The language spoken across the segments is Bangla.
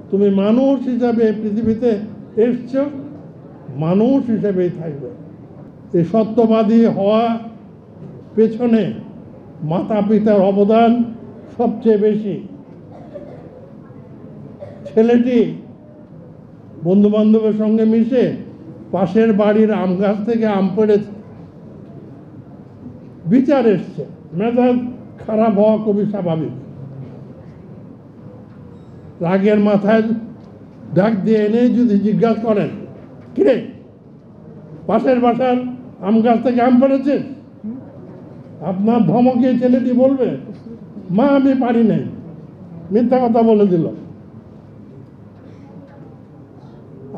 তুমি মানুষ হিসাবে পৃথিবীতে এসছো, মানুষ হিসেবেই থাকবে। এই সত্যবাদী হওয়া পেছনে মাতা পিতার অবদান সবচেয়ে বেশি। ছেলেটি বন্ধু বান্ধবের সঙ্গে মিশে পাশের বাড়ির আম গাছ থেকে আম পেড়েছে, বিচার এসছে, মেজাজ খারাপ হওয়া খুবই স্বাভাবিক। রাগের মাথায় ডাক দিয়ে এনে যদি জিজ্ঞাসা করেন, কিরে পাশের বাসার আম গাছ থেকে আম পেড়েছে, আপনার ধমকে ছেলেটি বলবে, মা আমি পারি নাই, মিথ্যা কথা বলে দিল।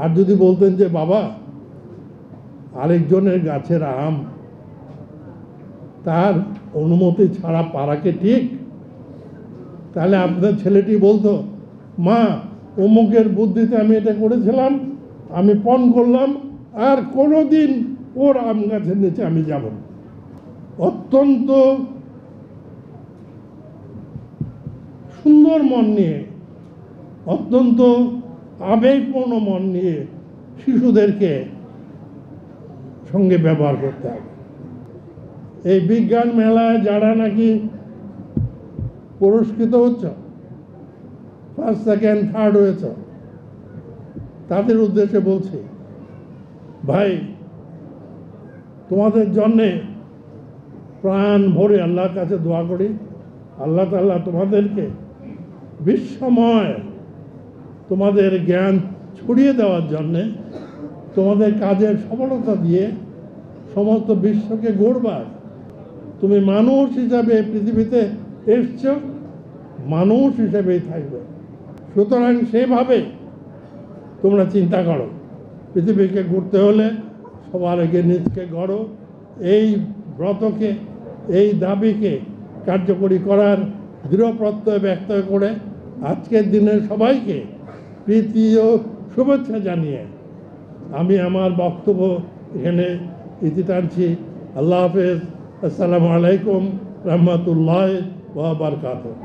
আর যদি বলতেন যে বাবা আরেকজনের গাছের আম তার অনুমতি ছাড়া পারাকে ঠিক, তাহলে আপনার ছেলেটি বলতো, মা অমুকের বুদ্ধিতে আমি এটা করেছিলাম, আমি পণ করলাম, আর কোনোদিন ওর আম গাছের নিচে আমি যাব না। অত্যন্ত সুন্দর মন নিয়ে, অত্যন্ত আবেগপূর্ণ মন নিয়ে শিশুদেরকে সঙ্গে ব্যবহার করতে হবে। এই বিজ্ঞান মেলায় যারা নাকি পুরস্কৃত হচ্ছে, ফার্স্ট সেকেন্ড থার্ড হয়েছে, তাদের উদ্দেশ্যে বলছি, ভাই তোমাদের জন্যে প্রাণ ভরে আল্লাহর কাছে দোয়া করি, আল্লাহ তাআলা তোমাদেরকে বিশ্বময় তোমাদের জ্ঞান ছড়িয়ে দেওয়ার জন্যে, তোমাদের কাজের সফলতা দিয়ে সমস্ত বিশ্বকে গড়বার। তুমি মানুষ হিসাবে পৃথিবীতে এসছো, মানুষ হিসেবেই থাকবে। সুতরাং সেভাবে তোমরা চিন্তা করো, পৃথিবীকে ঘুরতে হলে সবার আগে নিজকে গড়ো। এই ব্রতকে, এই দাবিকে কার্যকরী করার দৃঢ় প্রত্যয় ব্যক্ত করে আজকের দিনের সবাইকে প্রীতি ও শুভেচ্ছা জানিয়ে আমি আমার বক্তব্য এখানে ইতি টানছি। আল্লাহ হাফেজ। আসসালামু আলাইকুম রহমতুল্লাহ ওয়া বারাকাতুহু।